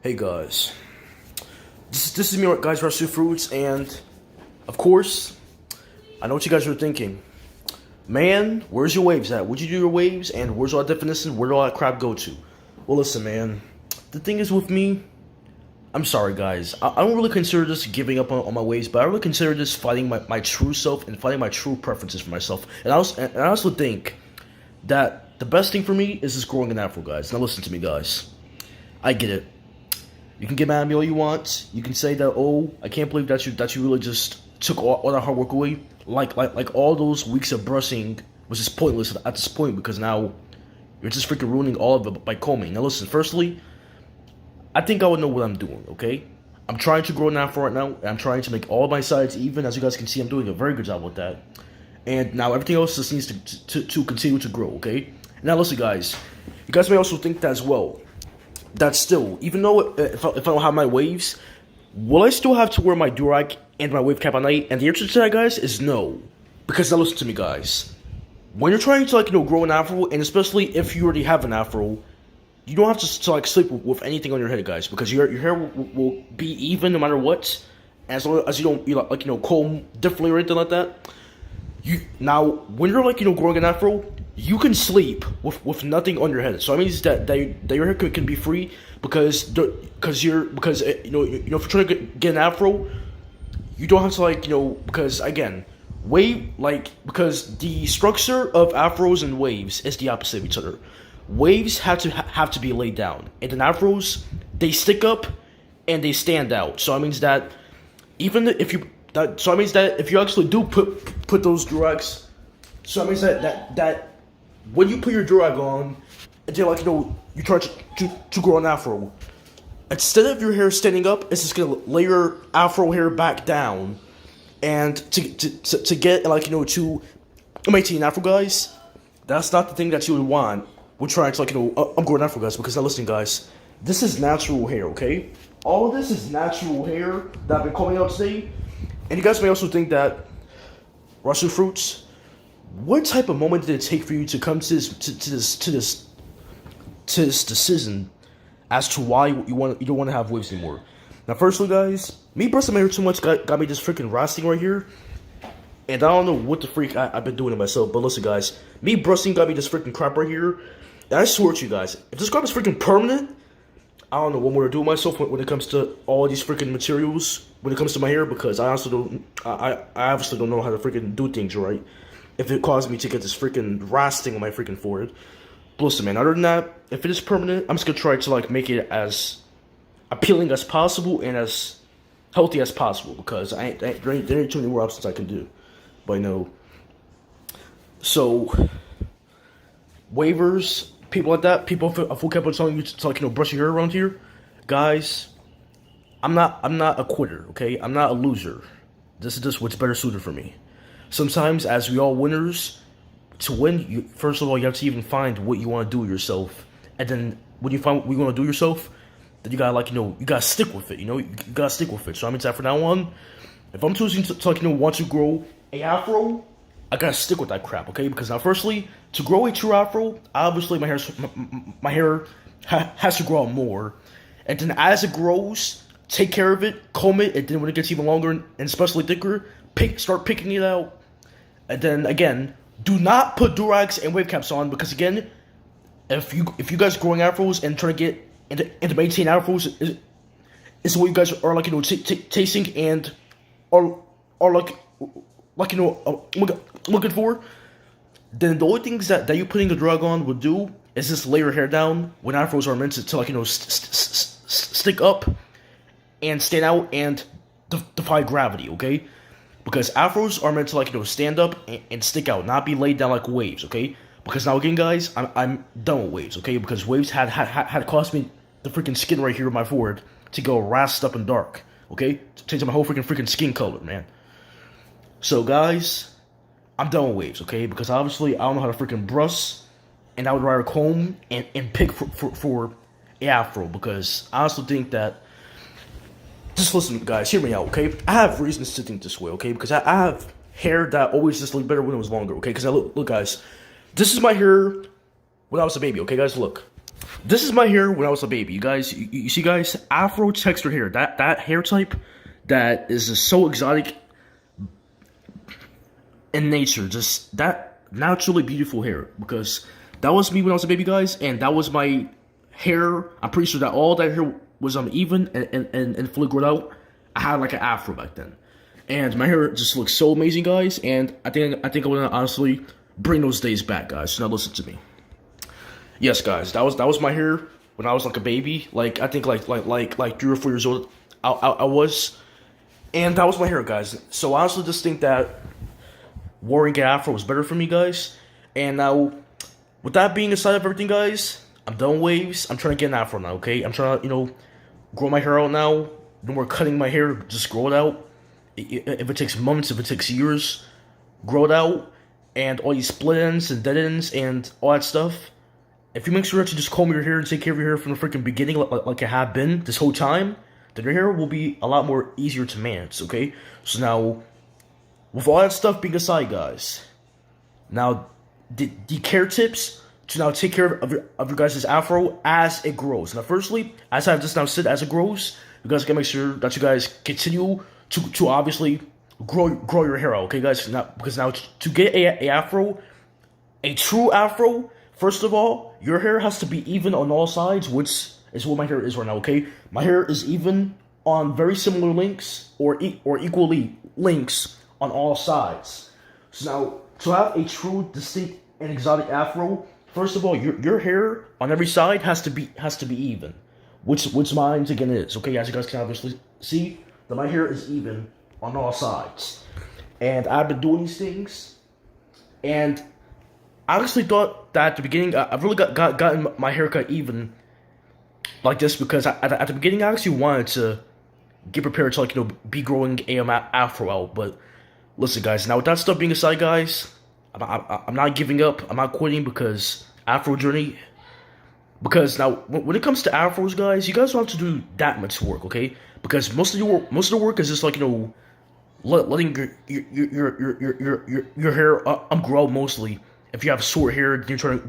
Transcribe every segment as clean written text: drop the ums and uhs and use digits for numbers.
Hey guys, this is me, guys, RashuFruitz, and of course, I know what you guys are thinking. Man, where's your waves at? Would you do your waves? And where's all that definition? Where did all that crap go to? Well, listen, man. The thing is with me, I'm sorry, guys. I don't really consider this giving up on my waves, but I really consider this fighting my true self and fighting my true preferences for myself. And I also think that the best thing for me is just growing an afro, guys. Now listen to me, guys. I get it. You can get mad at me all you want. You can say that, oh, I can't believe that you really just took all that hard work away. Like all those weeks of brushing was just pointless at this point because now you're just freaking ruining all of it by combing. Now listen, firstly, I think I would know what I'm doing, okay? I'm trying to grow an afro right now, and I'm trying to make all of my sides even. As you guys can see, I'm doing a very good job with that. And now everything else just needs to continue to grow, okay? Now listen, guys. You guys may also think that as well. That still, even though if I don't have my waves, will I still have to wear my durag and my wave cap at night? And the answer to that, guys, is no. Because now listen to me, guys. When you're trying to grow an afro, and especially if you already have an afro, you don't have to sleep with anything on your head, guys, because your hair will be even no matter what, as long as you don't comb differently or anything like that. Now when you're growing an afro, you can sleep with nothing on your head. So that means that your hair can be free because if you're trying to get an afro, you don't have to because again, because the structure of afros and waves is the opposite of each other. Waves have to be laid down, and then afros, they stick up and they stand out. So that means that if you actually do put those durags, so that means that when you put your durag on, and you try to grow an afro, instead of your hair standing up, it's just gonna lay your afro hair back down, and to get to maintain an afro, guys. That's not the thing that you would want. We're trying to I'm growing afro, guys, because now listen, guys, this is natural hair, okay? All of this is natural hair that I've been combing out today, and you guys may also think that RashuFruitz, what type of moment did it take for you to come to this decision as to why you don't want to have waves anymore? Now, firstly, guys, me brushing my hair too much got me this freaking rasting right here. And I don't know what the freak I've been doing to myself, but listen, guys, me brushing got me this freaking crap right here. And I swear to you guys, if this crap is freaking permanent, I don't know what more to do with myself when it comes to all these freaking materials, when it comes to my hair, because I obviously don't know how to freaking do things right. If it caused me to get this freaking rasting on my freaking forehead. But listen, man, other than that, if it is permanent, I'm just gonna try to make it as appealing as possible and as healthy as possible, because there ain't too many more options I can do. But so waivers, people like that, people who kept on telling you to brush your hair around here, guys, I'm not a quitter, okay? I'm not a loser. This is just what's better suited for me. Sometimes, as we all winners, to win, first of all, you have to even find what you want to do yourself, and then when you find what you want to do yourself, then you gotta you gotta stick with it. You gotta stick with it. So I mean that from now on, if I'm choosing to want to grow a afro, I gotta stick with that crap, okay? Because now, firstly, to grow a true afro, obviously my hair has to grow out more, and then as it grows, take care of it, comb it, and then when it gets even longer and especially thicker, start picking it out, and then again, do not put durags and wave caps on, because again, if you guys growing afros and trying to get into maintain afros is what you guys are chasing and are looking for, then the only things that you putting the drug on would do is just lay your hair down when afros are meant to stick up and stand out and defy gravity, okay? Because afros are meant to stand up and stick out, not be laid down like waves, okay? Because now again, guys, I'm done with waves, okay? Because waves had cost me the freaking skin right here on my forehead to go rasped up and dark, okay? To change my whole freaking skin color, man. So, guys, I'm done with waves, okay? Because obviously, I don't know how to freaking brush, and I would rather comb and pick for a afro, because I also think that, just listen, guys, hear me out, okay? I have reasons to think this way, okay? Because I have hair that always just looked better when it was longer, okay? Because look, guys, this is my hair when I was a baby, okay, guys? Look. This is my hair when I was a baby. You guys, you see, guys, Afro textured hair. That hair type, that is just so exotic in nature. Just that naturally beautiful hair. Because that was me when I was a baby, guys, and that was my hair. I'm pretty sure that all that hair was uneven and fully grown out. I had like an Afro back then, and my hair just looks so amazing, guys. And I think I want to honestly bring those days back, guys. So now listen to me. Yes, guys, that was my hair when I was like a baby. Like I think like 3 or 4 years old. I was, and that was my hair, guys. So I honestly just think that wearing an Afro was better for me, guys. And now, with that being aside of everything, guys, I'm done with waves. I'm trying to get an Afro now. Okay, I'm trying to grow my hair out now. No more cutting my hair. Just grow it out. If it takes months, if it takes years, grow it out. And all these split ends and dead ends and all that stuff. If you make sure that you just comb your hair and take care of your hair from the freaking beginning like I have been this whole time, then your hair will be a lot more easier to manage, okay? So now, with all that stuff being aside, guys, now, the care tips to now take care of your guys' Afro as it grows. Now, firstly, as I've just now said, as it grows, you guys can make sure that you guys continue to obviously grow your hair out, okay, guys? Because now, to get a Afro, a true Afro, first of all, your hair has to be even on all sides, which is what my hair is right now, okay? My hair is even on very similar lengths or equally lengths on all sides. So now, to have a true, distinct, and exotic Afro, first of all, your hair on every side has to be even, which mine again is, okay? As you guys can obviously see, that my hair is even on all sides, and I've been doing these things, and I honestly thought that at the beginning, I've really gotten my haircut even like this because at the beginning, I actually wanted to get prepared to be growing a Afro out. But listen, guys, now with that stuff being aside, guys, I'm not giving up. I'm not quitting because Afro journey. Because now when it comes to Afros, guys, you guys don't have to do that much work, okay? Because most of the work is just letting your hair grow mostly. If you have short hair, you're trying to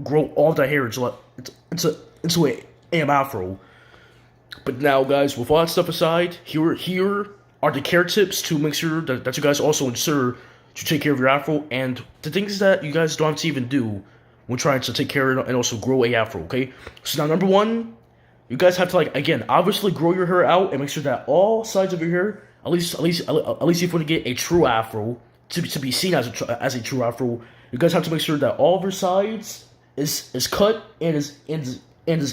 grow all that hair into an Afro. But now, guys, with all that stuff aside, here are the care tips to make sure that you guys also ensure to take care of your Afro and the things that you guys don't have to even do when trying to take care of and also grow a Afro. Okay, so now number one, you guys have to again obviously grow your hair out and make sure that all sides of your hair, at least if you want to get a true Afro to be seen as a true Afro. You guys have to make sure that all of your sides is cut and is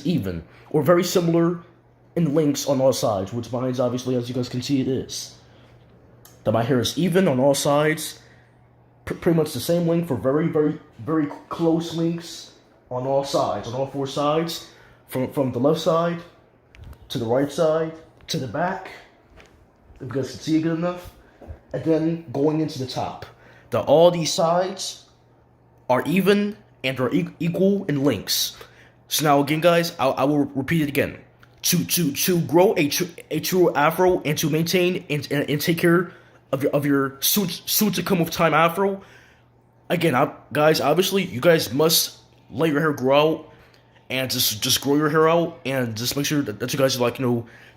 even, or very similar in lengths on all sides, which mine's obviously, as you guys can see, it is. That my hair is even on all sides, pretty much the same length for very close lengths on all sides, on all 4 sides, from the left side to the right side to the back, if you guys can see it good enough, and then going into the top. That all these sides are even and are equal in lengths. So now again, guys, I will repeat it again. To grow a true Afro and to maintain and take care of your soon to come with time Afro. Again, guys, obviously you guys must let your hair grow out and just grow your hair out and just make sure that you guys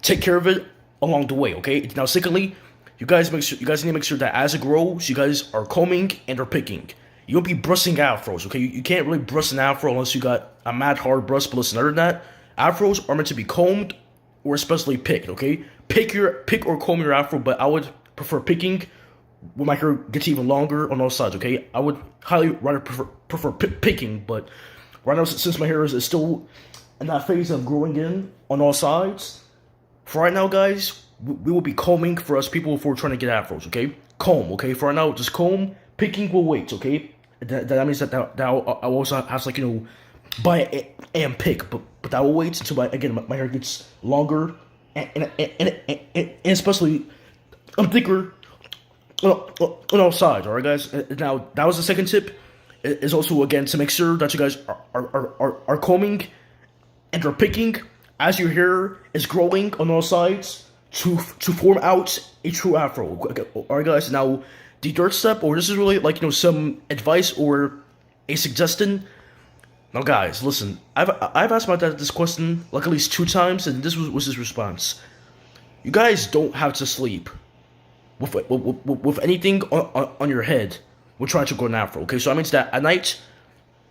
take care of it along the way. Okay. Now, secondly, you guys need to make sure that as it grows, you guys are combing and are picking. You won't be brushing Afros, okay? You can't really brush an Afro unless you got a mad hard brush. But listen, other than that, Afros are meant to be combed or especially picked, okay? Pick or comb your Afro, but I would prefer picking when my hair gets even longer on all sides, okay? I would highly rather prefer picking, but right now, since my hair is still in that phase of growing in on all sides, for right now, guys, we will be combing for us people if we're trying to get Afros, okay? Comb, okay? For right now, just comb. Picking will wait, okay? That means that I also have to buy and pick, but that will wait until my hair gets longer and especially thicker on all sides. All right, guys. Now that was the second tip. Is also again to make sure that you guys are combing and are picking as your hair is growing on all sides to form out a true Afro. All right, guys. Now, the third step, or this is really some advice or a suggestion. Now, guys, listen. I've asked my dad this question like at least 2 times, and this was his response. You guys don't have to sleep with anything on your head. We're trying to grow an afro. Okay, so that means that at night,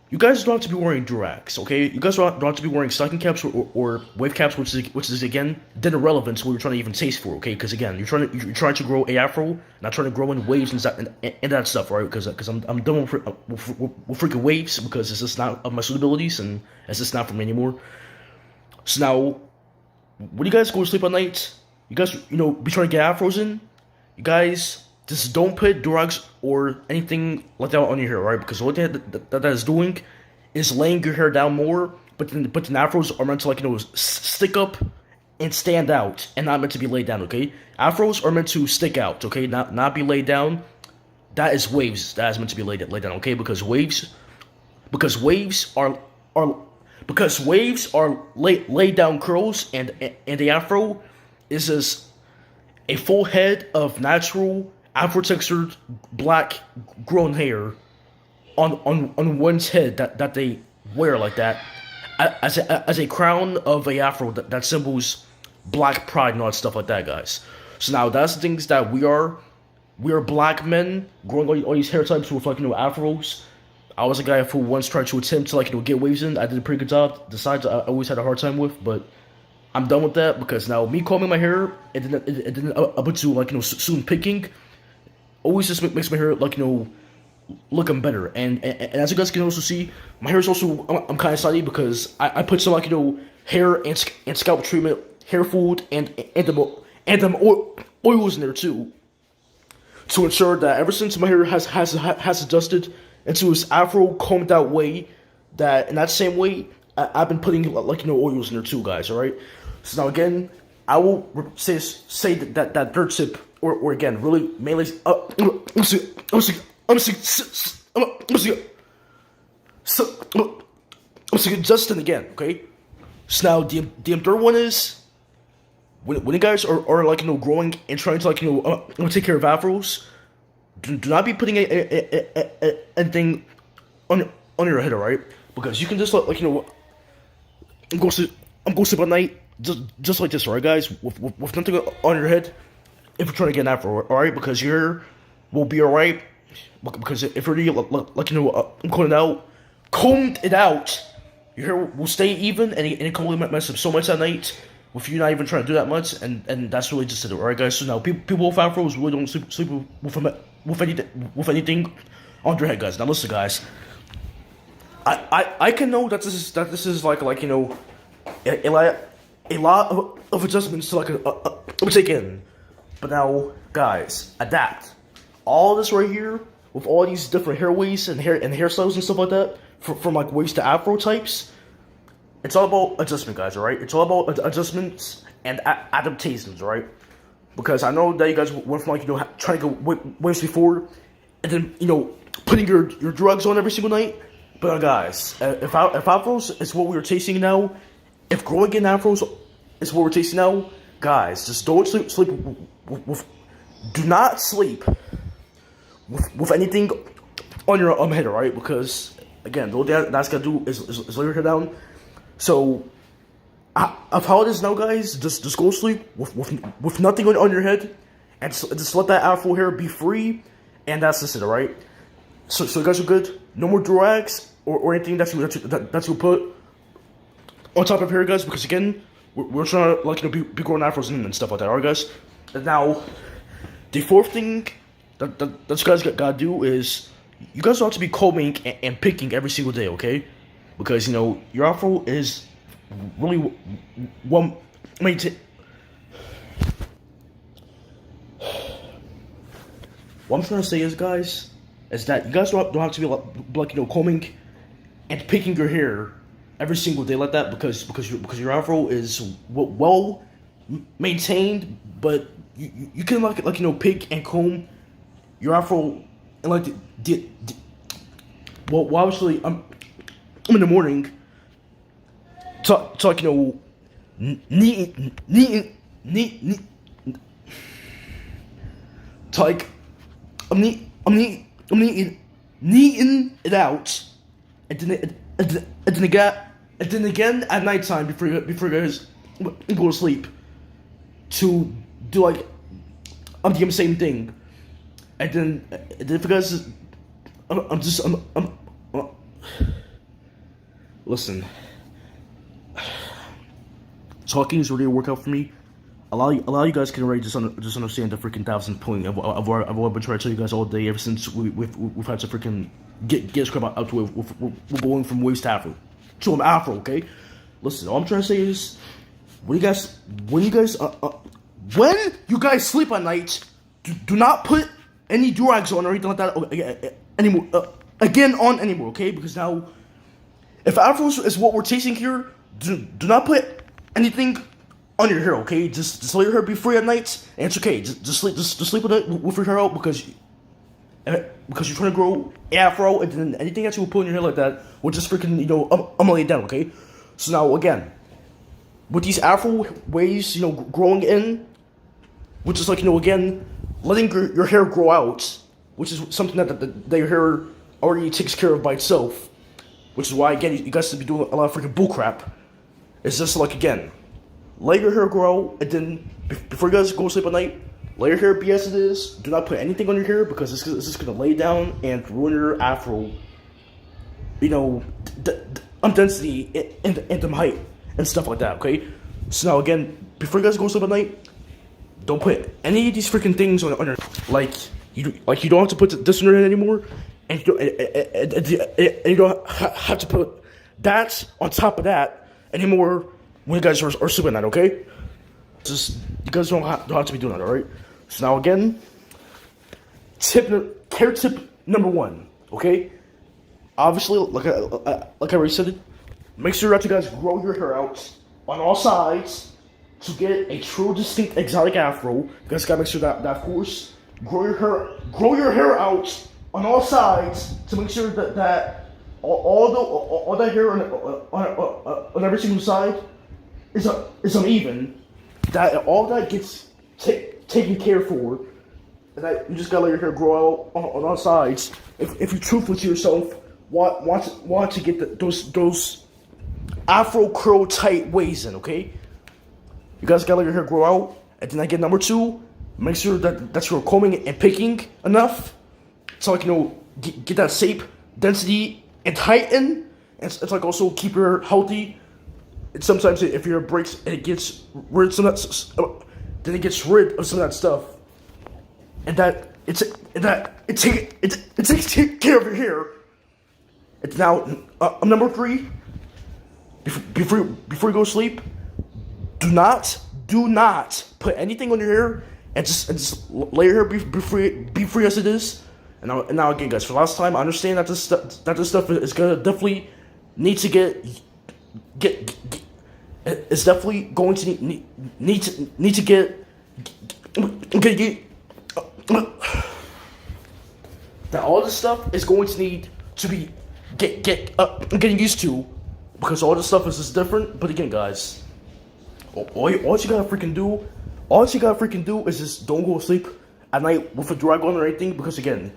you guys don't have to be wearing durags, okay? You guys don't have to be wearing stocking caps or wave caps, which is again then irrelevant to what you're trying to even taste for, okay? Because again, you're trying to grow a afro, not trying to grow in waves and that stuff, right? Because I'm done with freaking waves because it's just not of my suitabilities and it's just not for me anymore. So now, when you guys go to sleep at night, you guys be trying to get afros in. You guys just don't put durags or anything like that on your hair, right? Because what that is doing is laying your hair down more. But the afros are meant to stick up and stand out, and not meant to be laid down. Okay, afros are meant to stick out. Okay, not be laid down. That is waves. That is meant to be laid down. Okay, because waves are laid down curls, and the afro is just a full head of natural Afro-textured black grown hair on one's head that they wear like that as a crown of a afro that symbols black pride and all that stuff like that, guys. So now that's the things that we are black men growing all these hair types with afros. I was a guy who once tried to attempt to get waves in. I did a pretty good job. The sides I always had a hard time with, but I'm done with that because now me combing my hair it didn't up to soon picking always just makes my hair looking better. And as you guys can also see, my hair is also I'm kind of sunny because I put some hair and scalp treatment, hair food, and them oils in there too, to ensure that ever since my hair has adjusted into this afro combed out way, that in that same way I've been putting oils in there too, guys. All right. So now again, I will say that third tip, or again, really mainly. I'm Justin again. Okay. So now the third one is when you guys are growing and trying to take care of afros, do not be putting anything on your head, alright? Because you can just I'm going to sleep at night just like this, alright, guys? With nothing on your head, if you're trying to get an afro, alright? Because your hair will be alright. Because if you're combed it out, your hair will stay even, and it can only mess up so much at night with you not even trying to do that much, and that's really just it, alright, guys? So now people with afros really don't sleep with anything on their head, guys. Now listen, guys. I can know that this is a lot of adjustments to take in, but now, guys, adapt. All this right here with all these different hair waves and hairstyles and stuff like that, from waves to afro types, it's all about adjustment, guys. All right, it's all about adjustments and adaptations, all right? Because I know that you guys went from trying to get waves before, and then putting your drugs on every single night. But guys, if afros is what we are tasting now, if growing in afros is what we're tasting now, guys, just don't sleep with do not sleep with anything on your head, alright? Because again, the only thing that's gonna do is lay your hair down. So of how it is now, guys, just go to sleep with nothing on your head, and just let that afro hair be free, and that's just it, alright? So you guys are good. No more durags or anything that you put on top of hair, guys, because again, we're trying to be growing afros and stuff like that, alright, guys? And now, the fourth thing that you guys gotta do is you guys don't have to be combing and picking every single day, okay? Because your afro is really one maintain. What I'm trying to say is, guys, is that you guys don't have to be combing and picking your hair every single day like that, because your afro is well maintained, but you can pick and comb your afro and well obviously I'm in the morning talk neat like I'm neating it out, and and then again at nighttime before you guys go to sleep to do like the same thing. And then if you guys, listen. Talking is really a workout for me. A lot of you guys can already just understand the freaking 1,000th point of what I've been trying to tell you guys all day ever since we've had to freaking get this crap out to it. We're going from waves to Afro to an Afro, okay? Listen, all I'm trying to say is when you guys sleep at night, do not put any do-rags on or anything like that anymore, okay? Because now, if Afro is what we're tasting here, do not put anything on your hair, okay? Just let your hair be free at night, and it's okay. Just sleep with your hair out because you're trying to grow Afro, and then anything that you will put in your hair like that will just freaking lay it down, okay? So now again, with these Afro waves, growing in, which is like again, letting your hair grow out, which is something that your hair already takes care of by itself, which is why again you guys should be doing a lot of freaking bullcrap. It's just like again, let your hair grow, and then before you guys go to sleep at night, let your hair be as it is. Do not put anything on your hair because it's just gonna lay down and ruin your Afro, density and the height and stuff like that. Okay, so now again, before you guys go to sleep at night, don't put any of these freaking things on your you don't have to put this on your head anymore, and you don't have to put that on top of that anymore when you guys are sleeping at night, okay? Just you guys don't have to be doing that, all right? So now again, care tip number 1, okay? Obviously, like I already said, make sure that you guys grow your hair out on all sides to get a true, distinct, exotic Afro. You guys gotta make sure that of course, grow your hair out on all sides to make sure that all that hair on every single side is uneven. That all that gets taken care for, and that you just gotta let your hair grow out on all sides. If you're truthful to yourself, want to get those Afro curl tight waves in, okay? You guys gotta let your hair grow out, and then again, number 2, make sure that you're combing and picking enough, so get that shape, density, and height in. And it's like also keep your hair healthy. And sometimes if your hair breaks and it gets rid of some of that, then it gets rid of some of that stuff, and it takes care of your hair. And now, number 3, before you go to sleep, do not put anything on your hair, and just let your hair be free as it is. And now again, guys, for last time, I understand that this stuff is gonna definitely need to get. It's definitely going to need to get that all this stuff is going to need to be getting used to, because all this stuff is just different. But again, guys, all you gotta freaking do is just don't go to sleep at night with a drag on or anything, because again,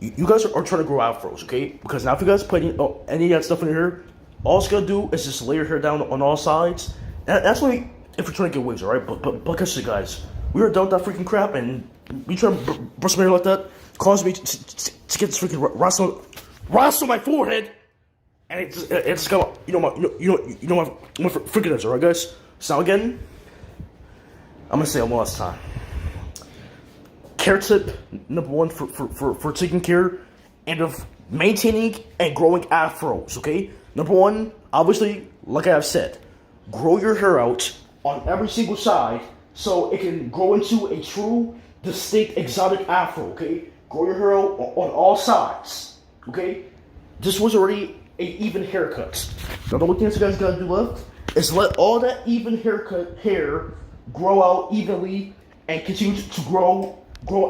you guys are trying to grow Afros, okay? Because now if you guys put any of that stuff in your hair, all it's gonna do is just lay your hair down on all sides. And that's why if you're trying to get waves, alright? But like I said, guys, we are done with that freaking crap, and me trying to brush my hair like that caused me to get this freaking rust on my forehead, and it's got my freaking heads, alright, guys? So now again, I'm gonna say it one last time. Care tip number 1 for taking care and of maintaining and growing Afros, okay? Number 1, obviously, like I have said, grow your hair out on every single side so it can grow into a true, distinct, exotic Afro, okay? Grow your hair out on all sides, okay? This was already an even haircut. Now the only thing that you guys gotta do left is let all that even hair grow out evenly and continue to grow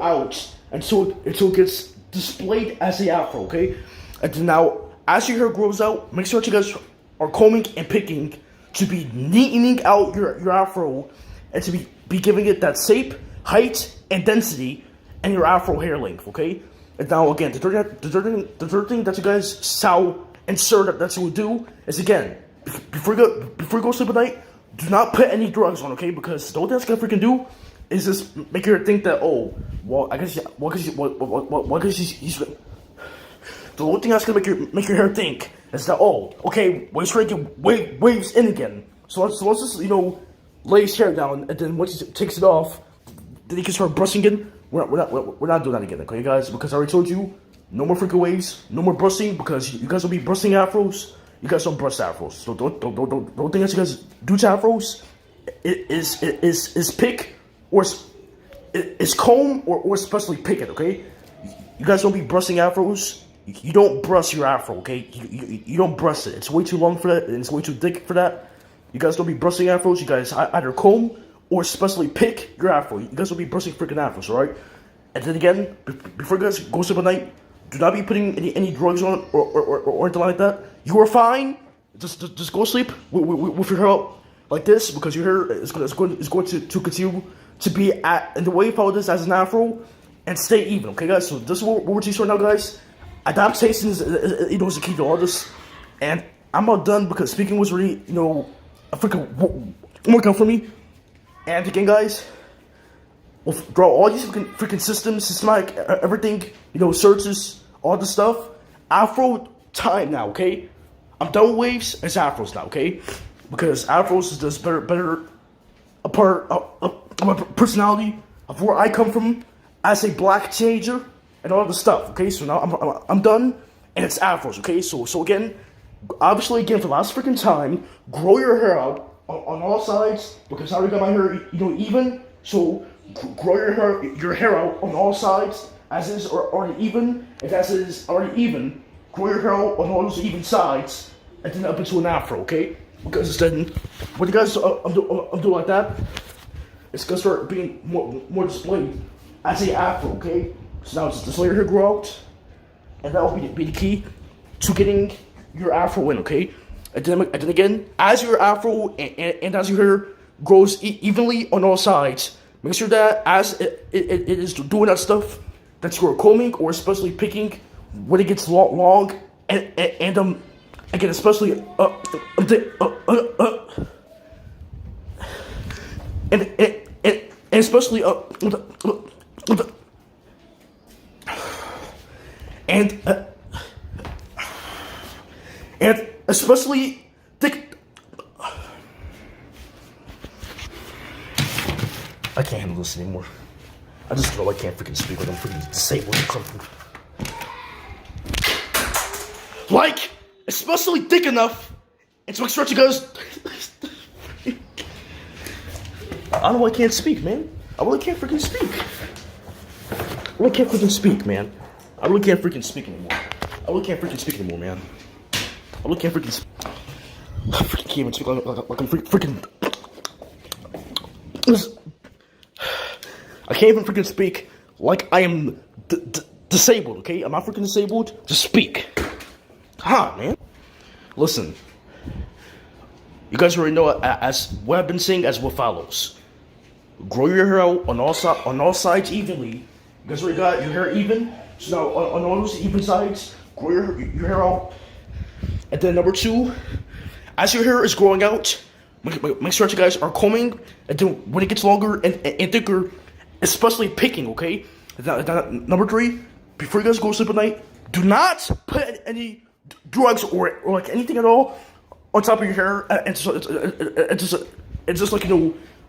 out until it gets displayed as the Afro, okay? And then now, as your hair grows out, make sure that you guys are combing and picking to be neatening out your Afro and to be giving it that shape, height, and density, and your Afro hair length, okay? And now again, the third thing that you guys shall and sir, that's what we do is again before you go sleep at night, do not put any drugs on, okay? Because the only thing that's gonna freaking do is just make her think that, oh, well, I guess he's the only thing that's gonna make your hair think is that, oh, okay, waves trying to get waves in again. So let's just lay his hair down, and then once he takes it off, then he can start brushing again. We're not doing that again, okay, guys? Because I already told you, no more freaking waves, no more brushing, because you guys will be brushing afros. You guys don't brush afros, so don't think that you guys do to afros. Is pick or is comb or especially pick it, okay? You guys don't be brushing afros. You don't brush your afro, okay? You don't brush it. It's way too long for that, and it's way too thick for that. You guys don't be brushing afros. You guys either comb or especially pick your afro. You guys will be brushing freaking afros, alright? And then again, before you guys go sleep at night, do not be putting any drugs on or anything like that. You are fine. Just go sleep with your hair up like this, because your hair is going to continue to be in the way you follow this as an afro and stay even. Okay, guys. So this is what we're teaching right now, guys. Adaptation is a key to all this, and I'm not done because speaking was really a freaking workout for me. And again, guys, we'll draw all these freaking systems, systematic everything, searches, all the stuff. Afro time now, okay? I'm done with waves. It's afros now, okay? Because afros is just better a part of my personality, of where I come from as a black teenager and all the stuff, okay? So now I'm done, and it's afros, okay? So again, obviously, again, for the last freaking time, grow your hair out on all sides, because I already got my hair, even. So grow your hair out on all sides, as is already even. If as is already even, grow your hair out on all those even sides, and then up into an afro, okay? Because then, when you guys I'm doing like that, it's gonna start being more displayed as a afro, okay? So now just let your hair grow out, and that will be the key to getting your afro in, okay? And then again, as your afro and as your hair grows evenly on all sides, make sure that as it is doing that stuff, that you're combing or especially picking when it gets long, and again, especially and especially and especially thick. I can't handle this anymore. I just feel like I can't freaking speak like I'm freaking disabled or something. Like, especially thick enough, and to make sure you guys. I don't know why I can't speak, man. I really can't freaking speak. I really can't freaking speak, man. I really can't freaking speak anymore. I really can't freaking speak anymore, man. I really can't freaking speak. I freaking can't even speak like I'm freaking. I can't even freaking speak like I am disabled, okay? I'm not freaking disabled. Just speak. Man. Listen. You guys already know as what I've been saying as what follows. Grow your hair out on all sides evenly. You guys already got your hair even. So now on all those even sides, grow your hair out. And then number 2, as your hair is growing out, make sure that you guys are combing, and then when it gets longer and thicker, especially picking, okay? Number 3, before you guys go to sleep at night, do not put any drugs or like anything at all on top of your hair, and just like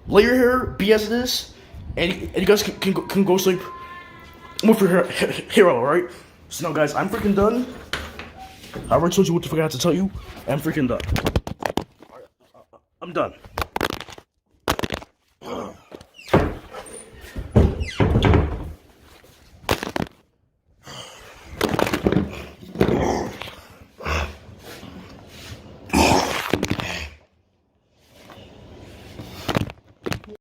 lay your hair, be as it is, and you guys can go sleep with your hair out, alright? So now, guys, I'm freaking done. I already told you what the fuck I had to tell you. I'm freaking done. I'm done.